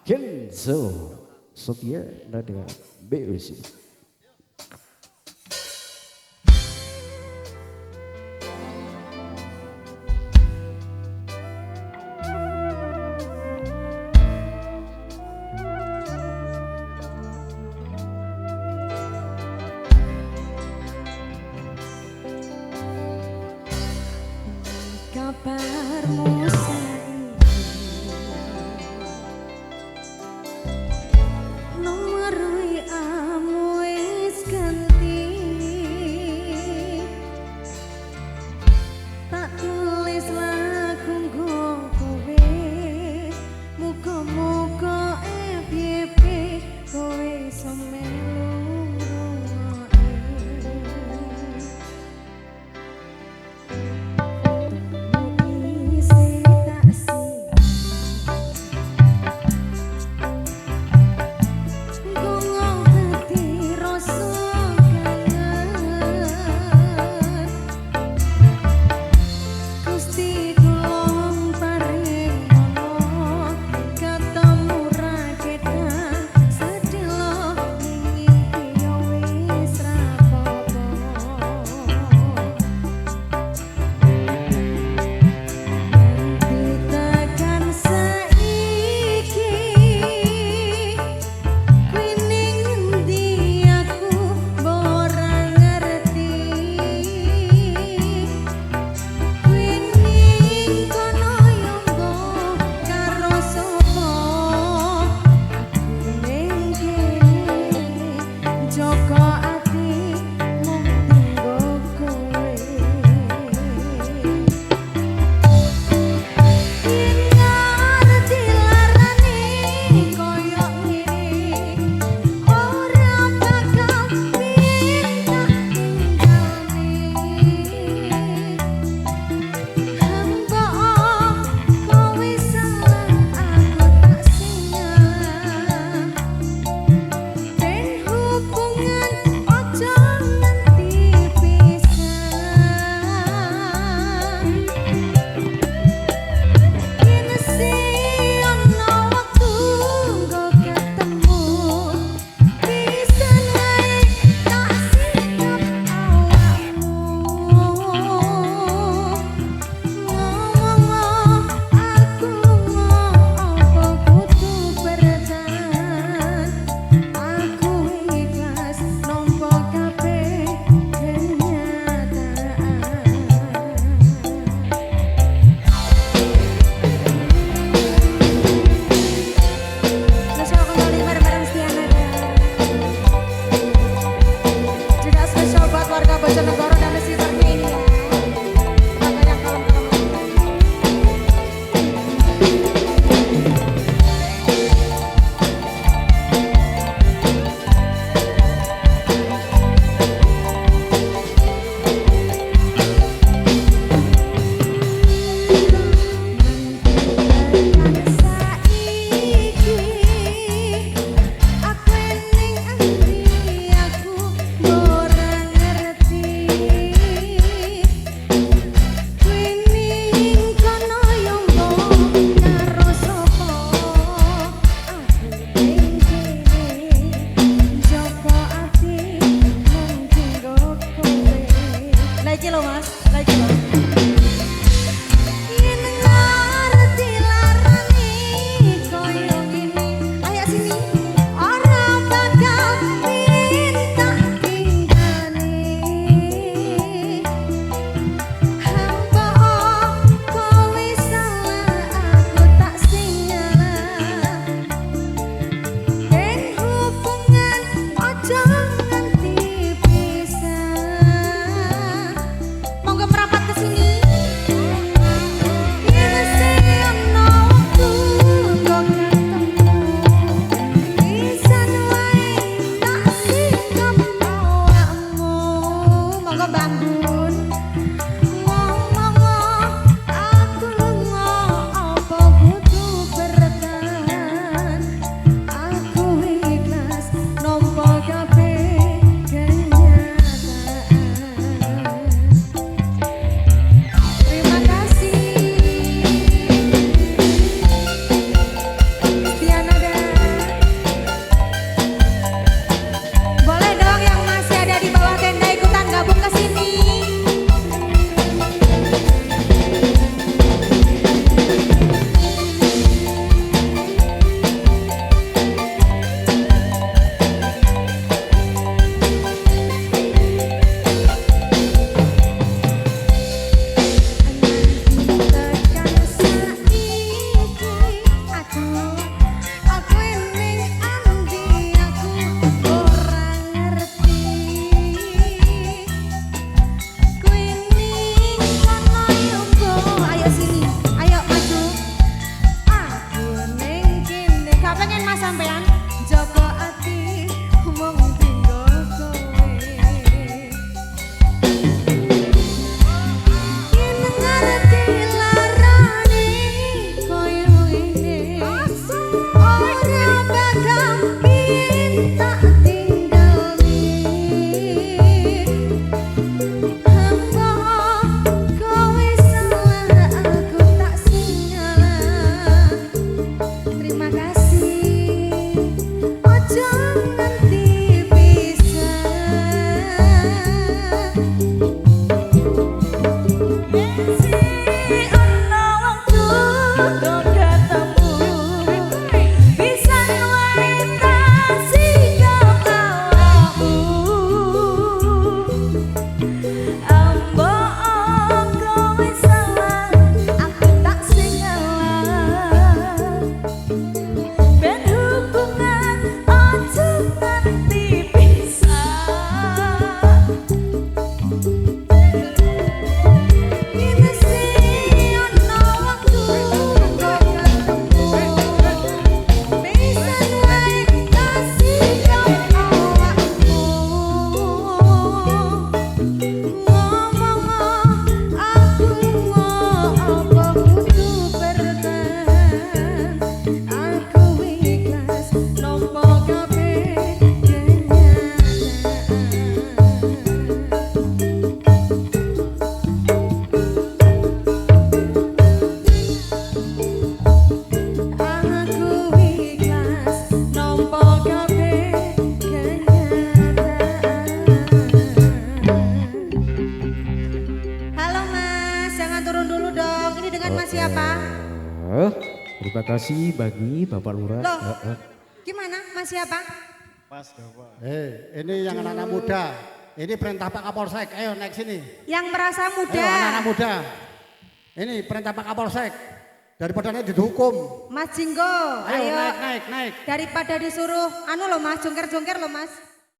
Kenzo Setia dengan BWC. Kabarmu nomor WA-mu Gak pengen Mas sampean jaga ati mung tinggo kowe. Yen ngerti larane koyo ngene ora bakal minta tinggal hamba kowe salah aku tak salah. Terima kasih ojo nganti pisah. Mesti ana waktu kok ketemu bisa ngelintasi kepalamu. Ambok kowe salah aku tak salah. Ben hubungan ojo nganti pisah. Mesti ana waktu kok ketemu bisa ngelintasi kepalamu. Ngomong aku apa kudu bertahan. Aku ikhlas nampa kabeh Aku ikhlas nampa kabeh kenyataan. Halo Mas, jangan turun dulu dong. Ini dengan Mas siapa? Terima kasih bagi Bapak Lurah. Loh, gimana? Mas siapa? Mas Dawa. Ini yang anak-anak muda. Ini perintah Pak Kapolsek. Ayo naik sini. Yang merasa Ayo muda. anak-anak muda. Ini perintah Pak Kapolsek. Daripada nanti dihukum. Mas Jinggo, Ayo ayo. naik. Daripada disuruh anu loh Mas, jongker-jongker loh Mas.